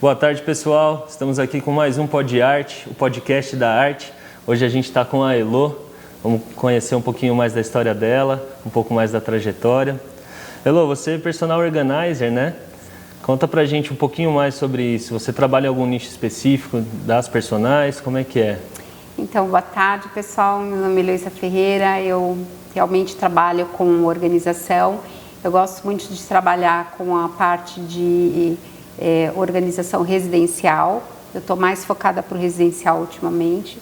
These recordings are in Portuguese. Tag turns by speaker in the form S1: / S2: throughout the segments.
S1: Boa tarde, pessoal. Estamos aqui com mais um Pod Arte, o podcast da arte. Hoje a gente está com a Elo. Vamos conhecer um pouquinho mais da história dela, um pouco mais da trajetória. Elo, você é personal organizer, né? Conta pra gente um pouquinho mais sobre isso. Você trabalha em algum nicho específico das personagens? Como é que é?
S2: Então, boa tarde, pessoal. Meu nome é Heloísa Ferreira. Eu realmente trabalho com organização. Eu gosto muito de trabalhar com a parte de organização residencial. Eu estou mais focada para o residencial ultimamente,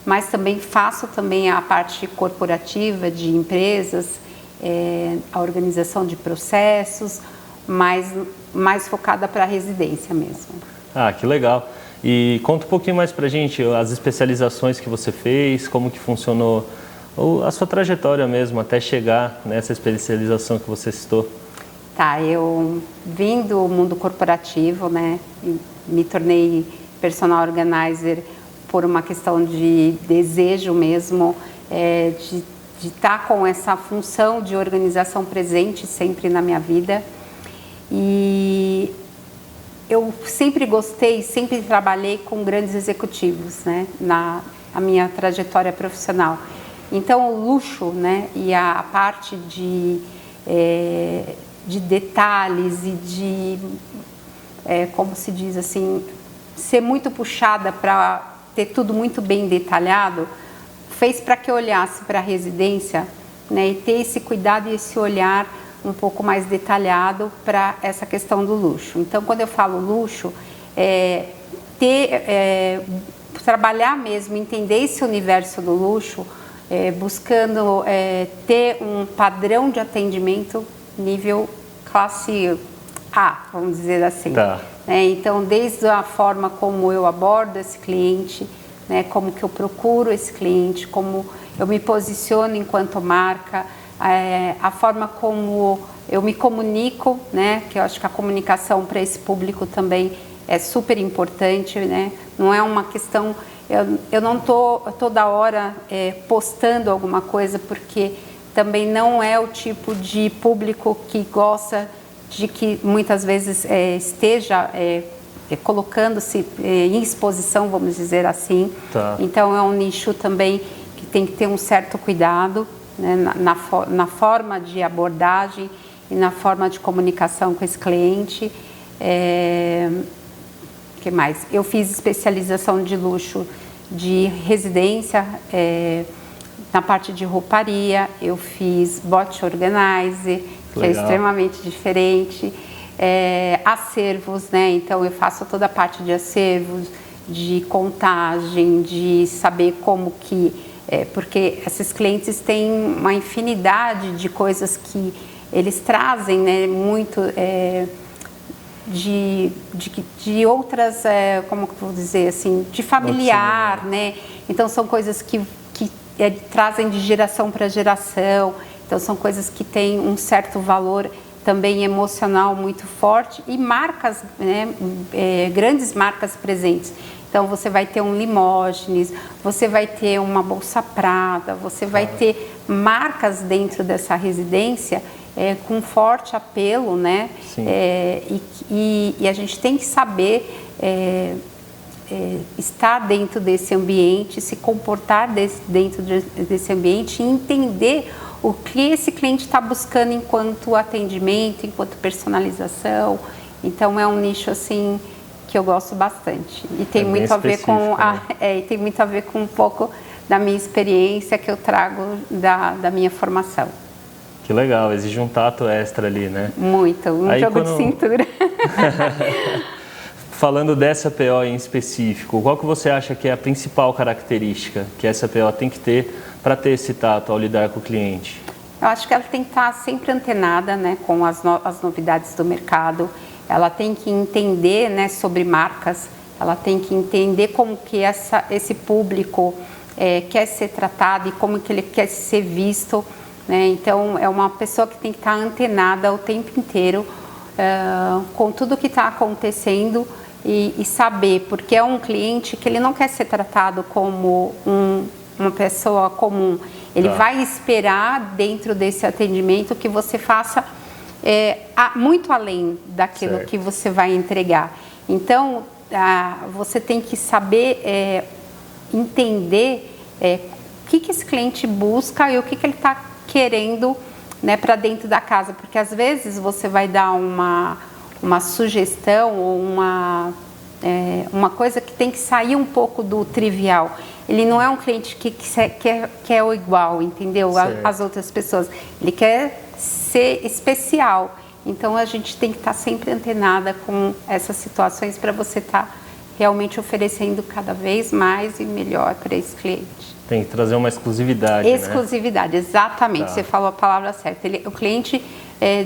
S2: mas também faço também a parte corporativa de empresas, a organização de processos, mais focada para a residência mesmo.
S1: Ah, que legal. E conta um pouquinho mais para a gente as especializações que você fez, como que funcionou a sua trajetória mesmo até chegar nessa especialização que você citou.
S2: Tá, eu vim do mundo corporativo, né? Me tornei personal organizer por uma questão de desejo mesmo, de estar com essa função de organização presente sempre na minha vida. E eu sempre gostei, sempre trabalhei com grandes executivos, né? Na minha trajetória profissional. Então, o luxo, né? E a parte de detalhes e de, como se diz assim, ser muito puxada para ter tudo muito bem detalhado, fez para que eu olhasse para a residência, né, e ter esse cuidado e esse olhar um pouco mais detalhado para essa questão do luxo. Então, quando eu falo luxo, trabalhar mesmo, entender esse universo do luxo, buscando ter um padrão de atendimento nível classe A, vamos dizer assim.
S1: Tá.
S2: Então, desde a forma como eu abordo esse cliente, né, como que eu procuro esse cliente, como eu me posiciono enquanto marca, a forma como eu me comunico, né, que eu acho que a comunicação para esse público também é super importante, né? Não é uma questão, eu não estou toda hora postando alguma coisa, porque também não é o tipo de público que gosta de que muitas vezes esteja colocando-se em exposição, vamos dizer assim.
S1: Tá.
S2: Então é um nicho também que tem que ter um certo cuidado, né, na forma de abordagem e na forma de comunicação com esse cliente. Que mais? Eu fiz especialização de luxo de residência, na parte de rouparia. Eu fiz bot organizer, que é extremamente diferente, acervos, né? Então eu faço toda a parte de acervos, de contagem, de saber como que, porque esses clientes têm uma infinidade de coisas que eles trazem, né? Muito de outras, como que eu vou dizer assim, de familiar, né? Então são coisas que trazem de geração para geração. Então são coisas que têm um certo valor também emocional muito forte, e marcas, né, grandes marcas presentes. Então você vai ter um Limoges, você vai ter uma Bolsa Prada, você vai ter marcas dentro dessa residência com forte apelo, né? E a gente tem que saber estar dentro desse ambiente, se comportar dentro desse ambiente e entender o que esse cliente está buscando enquanto atendimento, enquanto personalização. Então é um nicho assim que eu gosto bastante e tem muito a ver com tem muito a ver com um pouco da minha experiência que eu trago da minha formação.
S1: Que legal, exige um tato extra ali, né?
S2: Muito, jogo de cintura.
S1: Falando dessa PO em específico, qual que você acha que é a principal característica que essa PO tem que ter para ter esse tato ao lidar com o cliente?
S2: Eu acho que ela tem que estar sempre antenada, né, com as novidades do mercado. Ela tem que entender, né, sobre marcas. Ela tem que entender como que esse público quer ser tratado e como que ele quer ser visto, né? Então é uma pessoa que tem que estar antenada o tempo inteiro com tudo que está acontecendo. E saber, porque é um cliente que ele não quer ser tratado como uma pessoa comum. Ele vai esperar dentro desse atendimento que você faça muito além daquilo que você vai entregar. Então, você tem que saber entender o que esse cliente busca e o que ele está querendo, né, para dentro da casa, porque às vezes você vai dar uma sugestão ou uma coisa que tem que sair um pouco do trivial. Ele não é um cliente que quer o igual, entendeu? As outras pessoas. Ele quer ser especial. Então a gente tem que estar sempre antenada com essas situações para você estar realmente oferecendo cada vez mais e melhor para esse cliente.
S1: Tem que trazer uma exclusividade,
S2: Exclusividade, né? Exatamente. Tá. Você falou a palavra certa. O cliente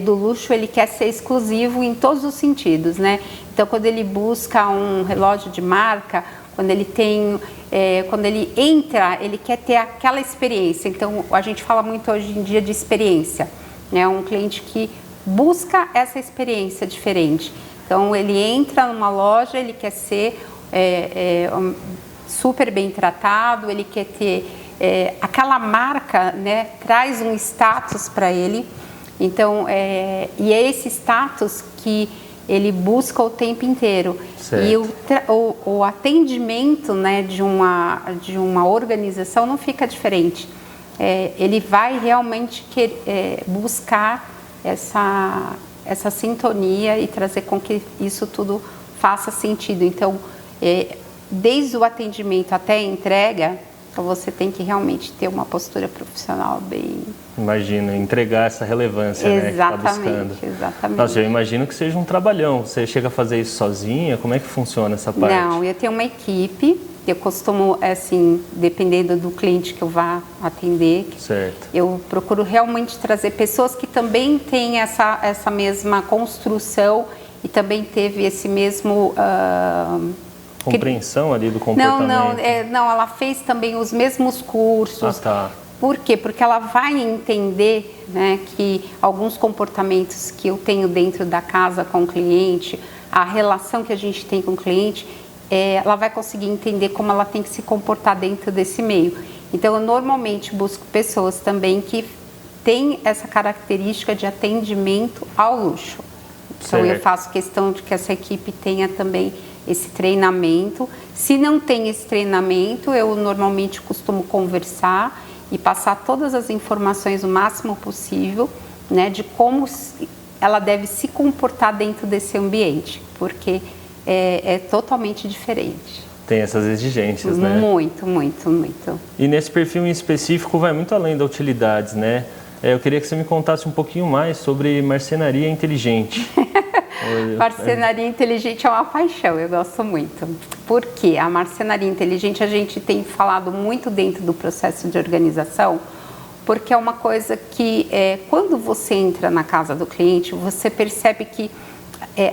S2: do luxo, ele quer ser exclusivo em todos os sentidos, né? Então, quando ele busca um relógio de marca, quando ele entra, ele quer ter aquela experiência. Então, a gente fala muito hoje em dia de experiência, né? Um cliente que busca essa experiência diferente. Então, ele entra numa loja, ele quer ser super bem tratado, ele quer ter aquela marca, né, traz um status para ele. Então, e é esse status que ele busca o tempo inteiro. Certo. E o atendimento, né, de uma organização não fica diferente. Ele vai realmente buscar essa sintonia e trazer com que isso tudo faça sentido. Então, desde o atendimento até a entrega, você tem que realmente ter uma postura profissional bem...
S1: Imagina, entregar essa relevância, né, que está buscando.
S2: Exatamente.
S1: Nossa, eu imagino que seja um trabalhão. Você chega a fazer isso sozinha? Como é que funciona essa parte?
S2: Não, eu tenho uma equipe. Eu costumo, assim, dependendo do cliente que eu vá atender, certo, eu procuro realmente trazer pessoas que também têm essa mesma construção e também teve esse mesmo...
S1: compreensão ali do comportamento.
S2: Não, ela fez também os mesmos cursos.
S1: Tá.
S2: Por quê? Porque ela vai entender, né, que alguns comportamentos que eu tenho dentro da casa com o cliente, a relação que a gente tem com o cliente, ela vai conseguir entender como ela tem que se comportar dentro desse meio. Então, eu normalmente busco pessoas também que têm essa característica de atendimento ao luxo. Então, certo, eu faço questão de que essa equipe tenha também esse treinamento. Se não tem esse treinamento, eu normalmente costumo conversar e passar todas as informações o máximo possível, né, de como ela deve se comportar dentro desse ambiente, porque é totalmente diferente.
S1: Tem essas exigências, né?
S2: Muito, muito, muito.
S1: E nesse perfil em específico vai muito além da utilidades, né? Eu queria que você me contasse um pouquinho mais sobre marcenaria inteligente.
S2: Marcenaria inteligente é uma paixão, eu gosto muito. Por quê? A marcenaria inteligente a gente tem falado muito dentro do processo de organização, porque é uma coisa que quando você entra na casa do cliente, você percebe que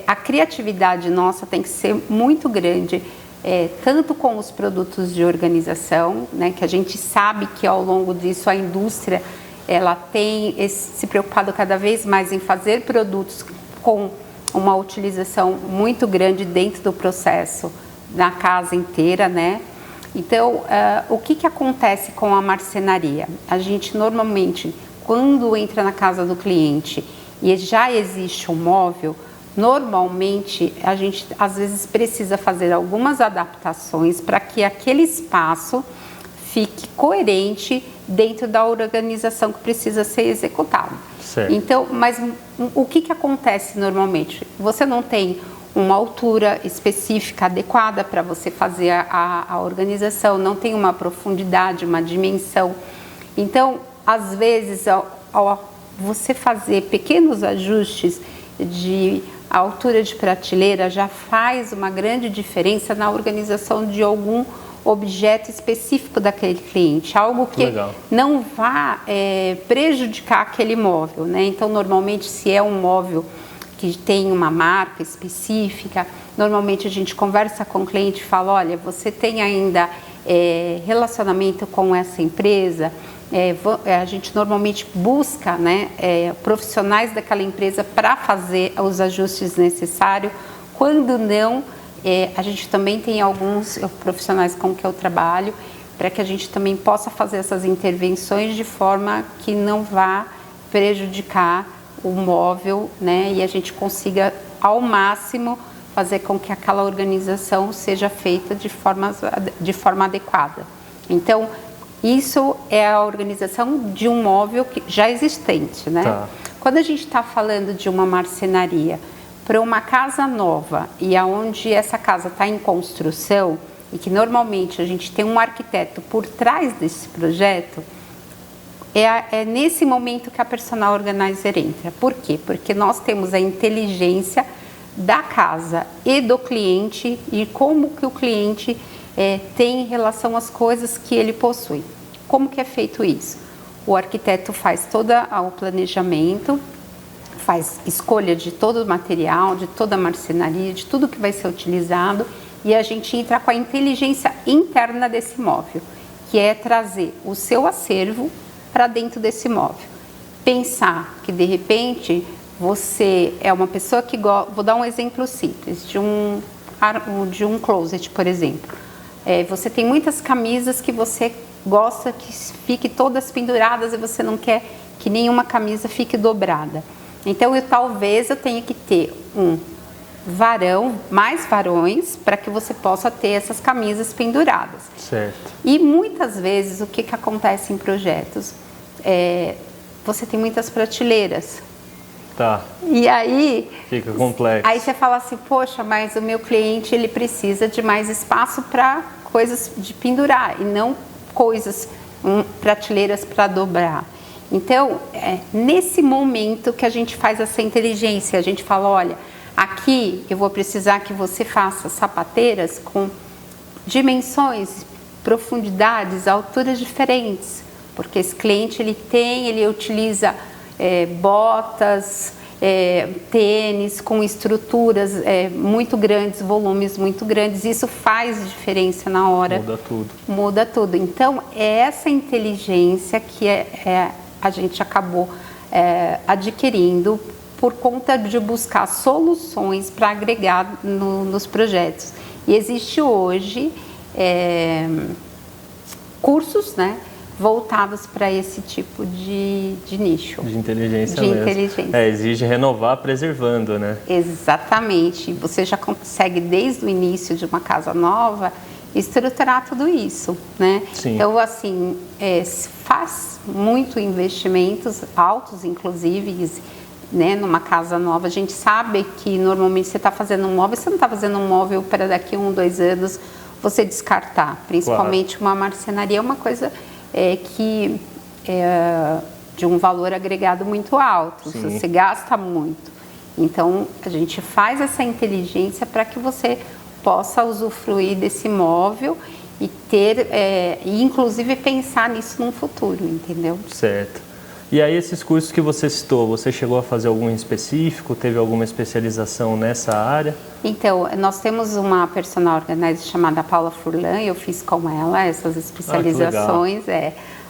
S2: a criatividade nossa tem que ser muito grande, tanto com os produtos de organização, né, que a gente sabe que ao longo disso a indústria ela tem se preocupado cada vez mais em fazer produtos com uma utilização muito grande dentro do processo da casa inteira, né? Então, o que acontece com a marcenaria? A gente normalmente, quando entra na casa do cliente e já existe um móvel, normalmente a gente às vezes precisa fazer algumas adaptações para que aquele espaço fique coerente dentro da organização que precisa ser executada. Certo. Então, mas o que acontece normalmente? Você não tem uma altura específica adequada para você fazer a organização, não tem uma profundidade, uma dimensão. Então, às vezes, ao você fazer pequenos ajustes de altura de prateleira já faz uma grande diferença na organização de algum objeto específico daquele cliente, algo que legal, não vá prejudicar aquele móvel, né? Então, normalmente, se é um móvel que tem uma marca específica, normalmente a gente conversa com o cliente e fala, olha, você tem ainda relacionamento com essa empresa? A gente normalmente busca, né, profissionais daquela empresa para fazer os ajustes necessários. Quando não, a gente também tem alguns profissionais com que eu trabalho para que a gente também possa fazer essas intervenções de forma que não vá prejudicar o móvel, né, e a gente consiga ao máximo fazer com que aquela organização seja feita de forma adequada. Então, isso é a organização de um móvel já existente, né?
S1: Tá.
S2: Quando a gente está falando de uma marcenaria para uma casa nova e aonde essa casa está em construção e que normalmente a gente tem um arquiteto por trás desse projeto, é nesse momento que a personal organizer entra. Por quê? Porque nós temos a inteligência da casa e do cliente e como que o cliente tem em relação às coisas que ele possui. Como que é feito isso? O arquiteto faz todo o planejamento, faz escolha de todo o material, de toda a marcenaria, de tudo que vai ser utilizado e a gente entra com a inteligência interna desse móvel, que é trazer o seu acervo para dentro desse móvel. Pensar que de repente você é uma pessoa que vou dar um exemplo simples de um closet, por exemplo. Você tem muitas camisas que você gosta que fiquem todas penduradas e você não quer que nenhuma camisa fique dobrada. Então talvez eu tenha que ter mais varões para que você possa ter essas camisas penduradas.
S1: Certo.
S2: E muitas vezes o que acontece em projetos? Você tem muitas prateleiras.
S1: Tá.
S2: E aí
S1: fica complexo.
S2: Aí você fala assim, poxa, mas o meu cliente ele precisa de mais espaço para coisas de pendurar e não prateleiras para dobrar. Então, nesse momento que a gente faz essa inteligência, a gente fala, olha, aqui eu vou precisar que você faça sapateiras com dimensões, profundidades, alturas diferentes, porque esse cliente ele utiliza botas, tênis com estruturas muito grandes, volumes muito grandes, isso faz diferença na hora.
S1: Muda tudo.
S2: Muda tudo. Então, é essa inteligência que a gente acabou adquirindo por conta de buscar soluções para agregar nos projetos. E existe hoje cursos, né, voltados para esse tipo de nicho.
S1: De inteligência
S2: mesmo.
S1: Inteligência. Exige renovar preservando, né?
S2: Exatamente. Você já consegue, desde o início de uma casa nova, estruturar tudo isso, né?
S1: Sim.
S2: Então, assim, faz muito investimentos altos, inclusive, né, numa casa nova. A gente sabe que normalmente você está fazendo um móvel, você não está fazendo um móvel para daqui 1, 2 anos você descartar. Principalmente claro. Uma marcenaria é uma coisa de um valor agregado muito alto. Sim. Você gasta muito. Então, a gente faz essa inteligência para que você possa usufruir desse móvel e e inclusive pensar nisso no futuro, entendeu?
S1: Certo. E aí esses cursos que você citou, você chegou a fazer algum específico? Teve alguma especialização nessa área? Então,
S2: nós temos uma personal organizer chamada Paula Furlan, eu fiz com ela essas especializações.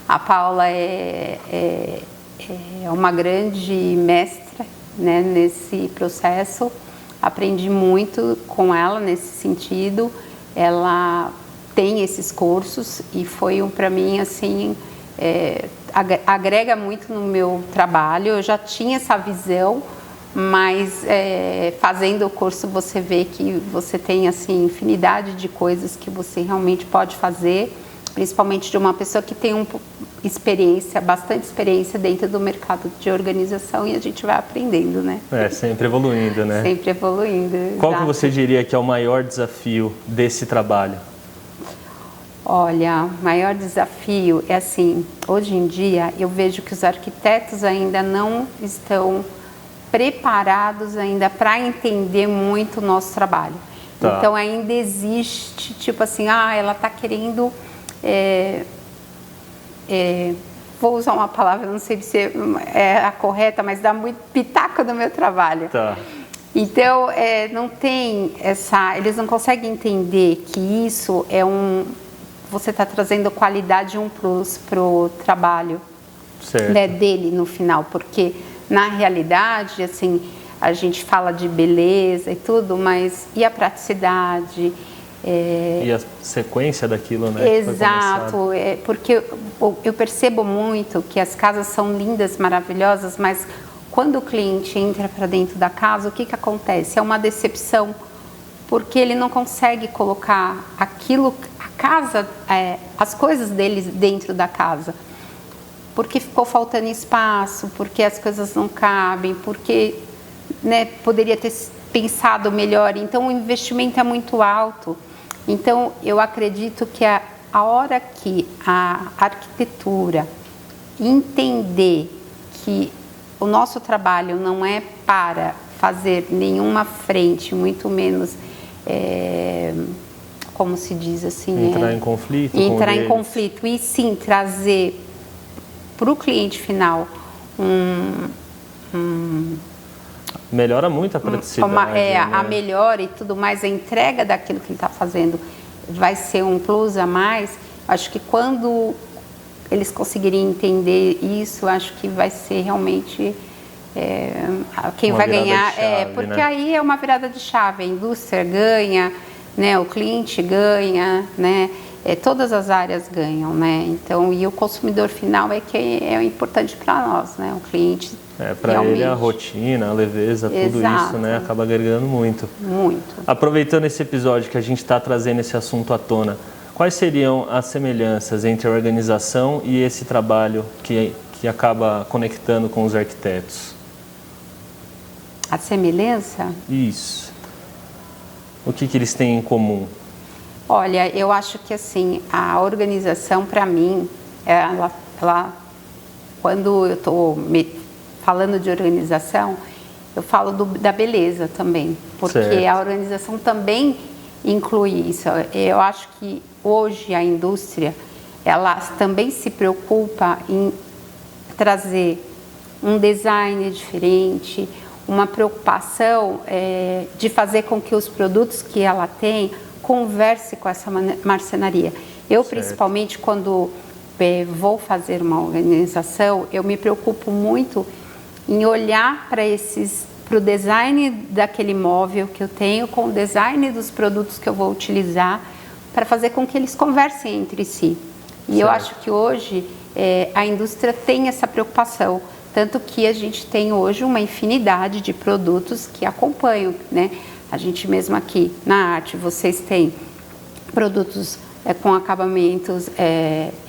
S2: A Paula é uma grande mestra, né, nesse processo. Aprendi muito com ela nesse sentido. Ela tem esses cursos e foi para mim assim, agrega muito no meu trabalho. Eu já tinha essa visão, mas fazendo o curso você vê que você tem assim infinidade de coisas que você realmente pode fazer, principalmente de uma pessoa que tem bastante experiência dentro do mercado de organização, e a gente vai aprendendo, né?
S1: Sempre evoluindo, né?
S2: Sempre evoluindo.
S1: Qual que você diria que é o maior desafio desse trabalho?
S2: Olha, o maior desafio é assim, hoje em dia eu vejo que os arquitetos ainda não estão preparados ainda para entender muito o nosso trabalho. Tá. Então ainda existe, tipo assim, ela está querendo, vou usar uma palavra, não sei se é a correta, mas dá muito pitaco no meu trabalho.
S1: Tá.
S2: Então não tem eles não conseguem entender que isso você está trazendo qualidade para o trabalho, né, dele no final, porque na realidade, assim, a gente fala de beleza e tudo, mas e a praticidade?
S1: E a sequência daquilo, né?
S2: Exato, porque eu percebo muito que as casas são lindas, maravilhosas, mas quando o cliente entra para dentro da casa, o que acontece? É uma decepção, porque ele não consegue colocar aquilo, a casa, as coisas dele dentro da casa. Porque ficou faltando espaço, porque as coisas não cabem, porque, né, poderia ter pensado melhor. Então, o investimento é muito alto. Então, eu acredito que a hora que a arquitetura entender que o nosso trabalho não é para fazer nenhuma frente, muito menos, como se diz assim...
S1: Entrar em conflito com
S2: entrar em
S1: eles.
S2: conflito, e sim trazer para o cliente final
S1: melhora muito a praticidade. Né?
S2: A melhora e tudo mais, a entrega daquilo que ele está fazendo vai ser um plus a mais. Acho que quando eles conseguirem entender isso, acho que vai ser realmente quem vai ganhar.
S1: Chave,
S2: porque
S1: né?
S2: aí é uma virada de chave, a indústria ganha, né? O cliente ganha, né? Todas as áreas ganham, né? Então, e o consumidor final é que é importante para nós, né? O cliente
S1: para ele a rotina, a leveza, tudo isso, né? Acaba agregando muito.
S2: Muito.
S1: Aproveitando esse episódio que a gente está trazendo esse assunto à tona, quais seriam as semelhanças entre a organização e esse trabalho que acaba conectando com os arquitetos?
S2: A semelhança?
S1: Isso. O que eles têm em comum?
S2: Olha, eu acho que assim, a organização para mim, ela, quando eu estou falando de organização, eu falo da beleza também, porque
S1: certo.
S2: A organização também inclui isso. Eu acho que hoje a indústria, ela também se preocupa em trazer um design diferente, uma preocupação de fazer com que os produtos que ela tem converse com essa marcenaria. Eu, certo. Principalmente, quando vou fazer uma organização, eu me preocupo muito em olhar para o design daquele móvel que eu tenho, com o design dos produtos que eu vou utilizar, para fazer com que eles conversem entre si. E certo. Eu acho que hoje a indústria tem essa preocupação, tanto que a gente tem hoje uma infinidade de produtos que acompanham, né? A gente mesmo aqui na arte, vocês têm produtos com acabamentos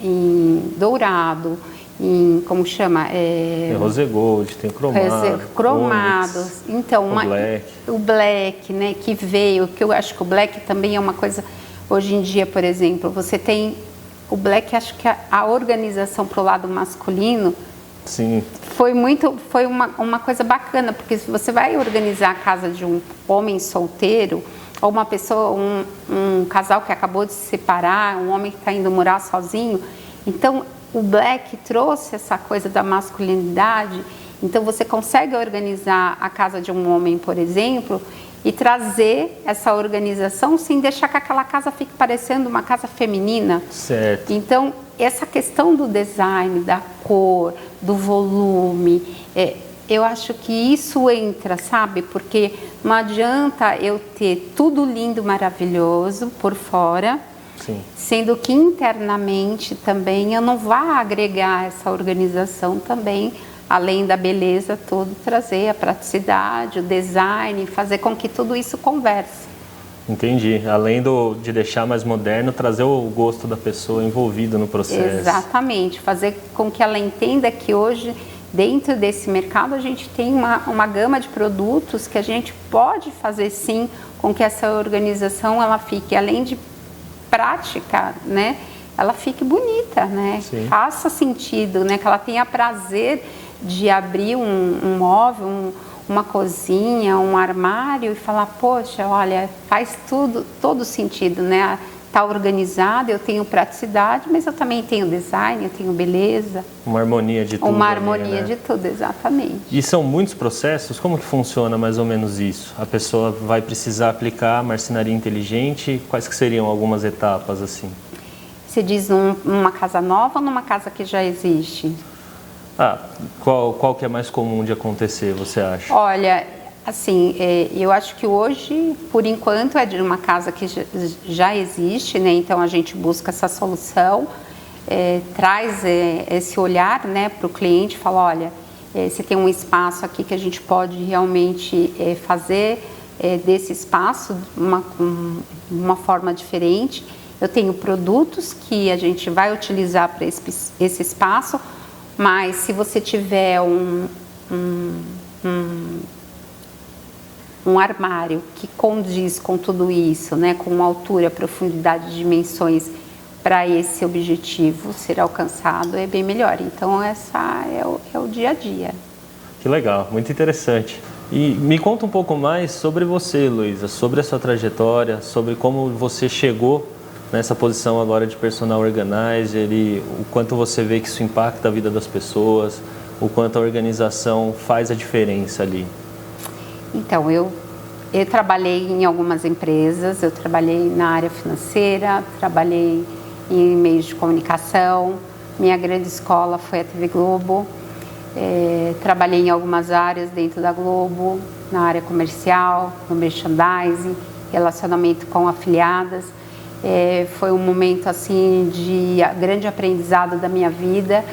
S2: em dourado, em, como chama?
S1: Tem rose gold, tem cromado.
S2: Cromados. Então, o black, né, que veio, que eu acho que o black também é uma coisa, hoje em dia, por exemplo, você tem o black, acho que a organização para o lado masculino,
S1: sim.
S2: Foi uma coisa bacana, porque se você vai organizar a casa de um homem solteiro, ou uma pessoa, um casal que acabou de se separar, um homem que está indo morar sozinho, então o black trouxe essa coisa da masculinidade, então você consegue organizar a casa de um homem, por exemplo, e trazer essa organização sem deixar que aquela casa fique parecendo uma casa feminina.
S1: Certo.
S2: Então, essa questão do design, da cor, do volume, eu acho que isso entra, sabe? Porque não adianta eu ter tudo lindo, maravilhoso por fora, sim. Sendo que internamente também eu não vou agregar essa organização também, além da beleza toda, trazer a praticidade, o design, fazer com que tudo isso converse.
S1: Entendi. Além de deixar mais moderno, trazer o gosto da pessoa envolvida no processo.
S2: Exatamente. Fazer com que ela entenda que hoje, dentro desse mercado, a gente tem uma gama de produtos que a gente pode fazer sim com que essa organização ela fique, além de prática, né, ela fique bonita, né? Sim. Faça sentido, né? Que ela tenha prazer de abrir um móvel, uma cozinha, um armário e falar, poxa, olha, faz todo sentido, né? Tá organizado, eu tenho praticidade, mas eu também tenho design, eu tenho beleza.
S1: Uma harmonia de tudo.
S2: Uma harmonia, né? De tudo, exatamente.
S1: E são muitos processos? Como que funciona mais ou menos isso? A pessoa vai precisar aplicar a marcenaria inteligente, quais que seriam algumas etapas assim? Você
S2: diz numa casa nova ou numa casa que já existe?
S1: Qual que é mais comum de acontecer, você acha?
S2: Olha, assim, eu acho que hoje, por enquanto, é de uma casa que já existe, né? Então a gente busca essa solução, traz esse olhar, né, para o cliente, fala, olha, você tem um espaço aqui que a gente pode realmente fazer desse espaço, uma forma diferente. Eu tenho produtos que a gente vai utilizar para esse espaço, mas se você tiver um armário que condiz com tudo isso, né, com altura, profundidade, dimensões, para esse objetivo ser alcançado, é bem melhor. Então, essa é o dia a dia.
S1: Que legal, muito interessante. E me conta um pouco mais sobre você, Heloísa, sobre a sua trajetória, sobre como você chegou nessa posição agora de personal organizer e o quanto você vê que isso impacta a vida das pessoas, o quanto a organização faz a diferença ali.
S2: Então, eu trabalhei em algumas empresas, eu trabalhei na área financeira, trabalhei em meios de comunicação, minha grande escola foi a TV Globo, trabalhei em algumas áreas dentro da Globo, na área comercial, no merchandising, relacionamento com afiliadas. Foi um momento assim de grande aprendizado da minha vida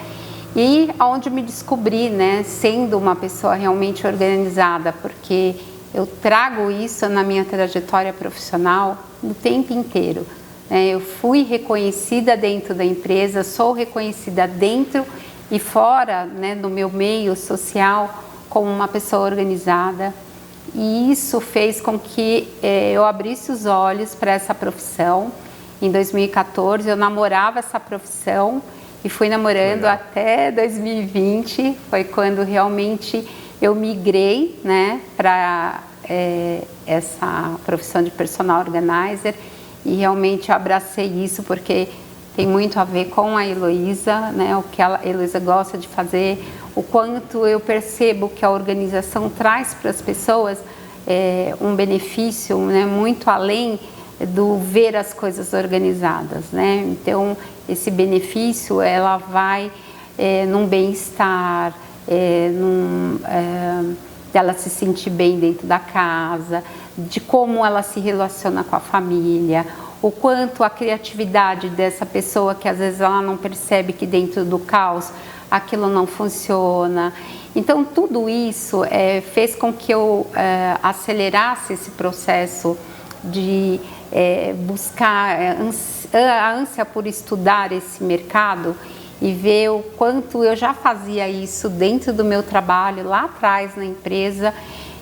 S2: e onde me descobri, né, sendo uma pessoa realmente organizada, porque eu trago isso na minha trajetória profissional o tempo inteiro. Eu fui reconhecida dentro da empresa, sou reconhecida dentro e fora, né, do meu meio social como uma pessoa organizada. E isso fez com que eu abrisse os olhos para essa profissão. Em 2014 eu namorava essa profissão e fui namorando até 2020. Foi quando realmente eu migrei, né, para essa profissão de personal organizer e realmente abracei isso porque tem muito a ver com a Heloísa, né, o que a Heloísa gosta de fazer, o quanto eu percebo que a organização traz para as pessoas um benefício, né, muito além do ver as coisas organizadas, né? Então, esse benefício, ela vai num bem-estar, dela se sentir bem dentro da casa, de como ela se relaciona com a família, o quanto a criatividade dessa pessoa, que às vezes ela não percebe que dentro do caos aquilo não funciona. Então, tudo isso fez com que eu acelerasse esse processo de buscar a ânsia por estudar esse mercado e ver o quanto eu já fazia isso dentro do meu trabalho lá atrás na empresa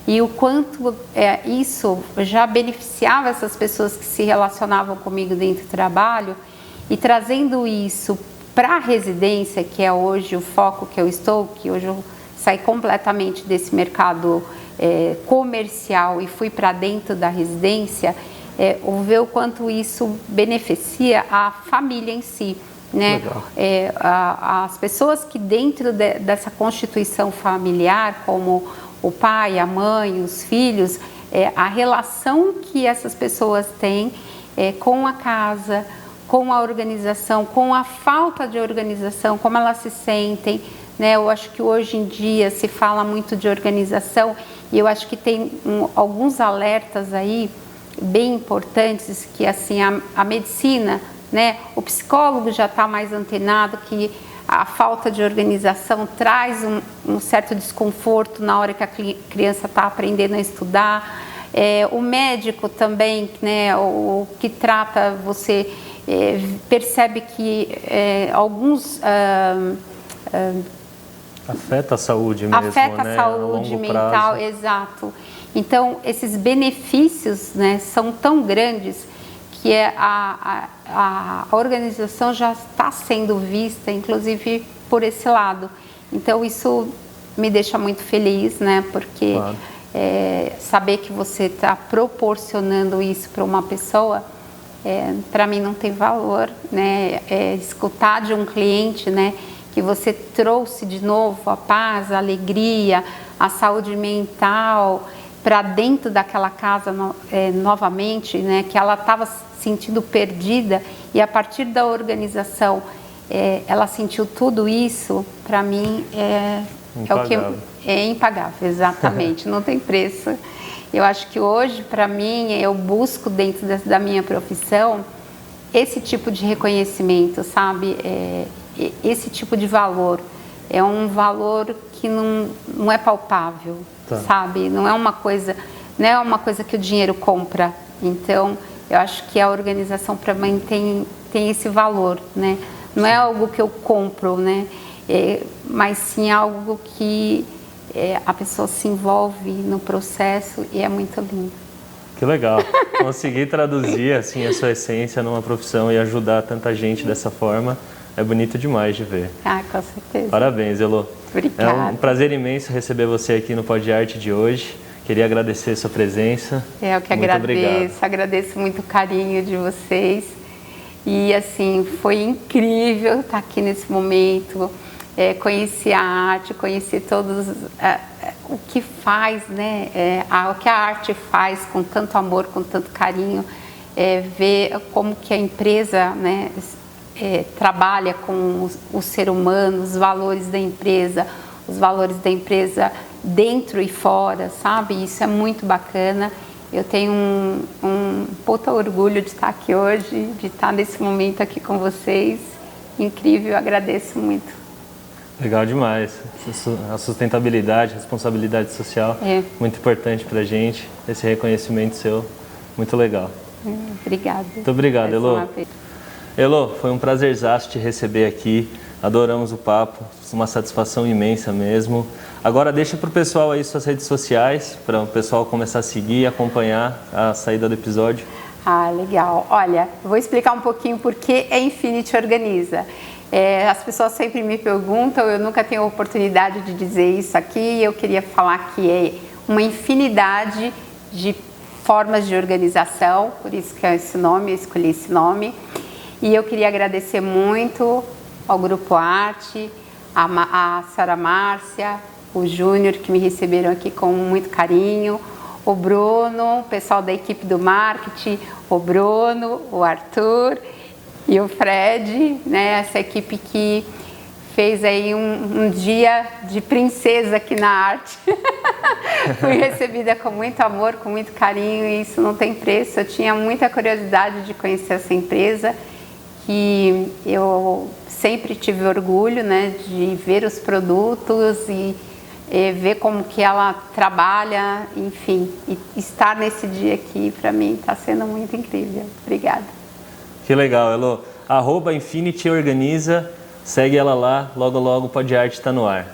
S2: e o quanto isso já beneficiava essas pessoas que se relacionavam comigo dentro do trabalho e trazendo isso para a residência, que é hoje o foco que eu estou, que hoje eu saí completamente desse mercado comercial e fui para dentro da residência, ver o quanto isso beneficia a família em si, né? As pessoas que dentro dessa constituição familiar, como o pai, a mãe, os filhos, a relação que essas pessoas têm com a casa, com a organização, com a falta de organização, como elas se sentem, né? Eu acho que hoje em dia se fala muito de organização e eu acho que tem alguns alertas aí bem importantes que assim a medicina, né? O psicólogo já está mais antenado que a falta de organização traz um certo desconforto na hora que a criança está aprendendo a estudar. O médico também, né? O que trata você percebe que alguns
S1: afeta a saúde mesmo,
S2: afeta
S1: né?
S2: A saúde mental, exato. Então, esses benefícios, né, são tão grandes que a organização já está sendo vista, inclusive, por esse lado. Então, isso me deixa muito feliz, né, porque claro. Saber que você está proporcionando isso para uma pessoa, para mim não tem valor, né, escutar de um cliente, né, que você trouxe de novo a paz, a alegria, a saúde mental para dentro daquela casa novamente, né, que ela estava sentindo perdida e a partir da organização ela sentiu tudo isso, para mim o que é impagável, exatamente, não tem preço. Eu acho que hoje, para mim, eu busco dentro da minha profissão esse tipo de reconhecimento, sabe? Esse tipo de valor. É um valor que não é palpável, sabe? Não é uma coisa não é uma coisa que o dinheiro compra. Então, eu acho que a organização para mim tem esse valor, né? Não é algo que eu compro, né? Mas sim algo que a pessoa se envolve no processo e é muito lindo.
S1: Que legal. Conseguir traduzir assim a sua essência numa profissão e ajudar tanta gente dessa forma é bonito demais de ver.
S2: Ah, com certeza.
S1: Parabéns, Elô.
S2: Obrigada.
S1: É um prazer imenso receber você aqui no Pod Arte de hoje. Queria agradecer a sua presença.
S2: Eu que
S1: muito
S2: agradeço,
S1: obrigado.
S2: agradeço muito o carinho de vocês. E assim, foi incrível estar aqui nesse momento, conhecer a arte, conhecer todos o que faz, né? O que a arte faz com tanto amor, com tanto carinho, ver como que a empresa, né, trabalha com o ser humano, os valores da empresa dentro e fora, sabe? Isso é muito bacana. Eu tenho um puta orgulho de estar aqui hoje, de estar nesse momento aqui com vocês. Incrível, agradeço muito.
S1: Legal demais. A sustentabilidade, a responsabilidade social, muito importante pra gente. Esse reconhecimento seu, muito legal.
S2: Obrigada.
S1: Muito obrigado, Elô. Elô, foi um prazerzaço te receber aqui. Adoramos o papo, uma satisfação imensa mesmo. Agora deixa para o pessoal aí suas redes sociais, para o pessoal começar a seguir e acompanhar a saída do episódio.
S2: Ah, legal. Olha, eu vou explicar um pouquinho por que a Infinity organiza. As pessoas sempre me perguntam, eu nunca tenho a oportunidade de dizer isso aqui, eu queria falar que é uma infinidade de formas de organização, por isso que é esse nome, eu escolhi esse nome. E eu queria agradecer muito ao Grupo Arte, a senhora Márcia, o Júnior, que me receberam aqui com muito carinho, o Bruno, o pessoal da equipe do marketing, o Bruno, o Arthur e o Fred, né, essa equipe que fez aí um dia de princesa aqui na arte. Fui recebida com muito amor, com muito carinho, e isso não tem preço. Eu tinha muita curiosidade de conhecer essa empresa, que eu sempre tive orgulho, né, de ver os produtos e ver como que ela trabalha, enfim, e estar nesse dia aqui para mim está sendo muito incrível. Obrigada.
S1: Que legal, Elô. @Infinity Organiza, segue ela lá, logo logo o Pod Arte está no ar.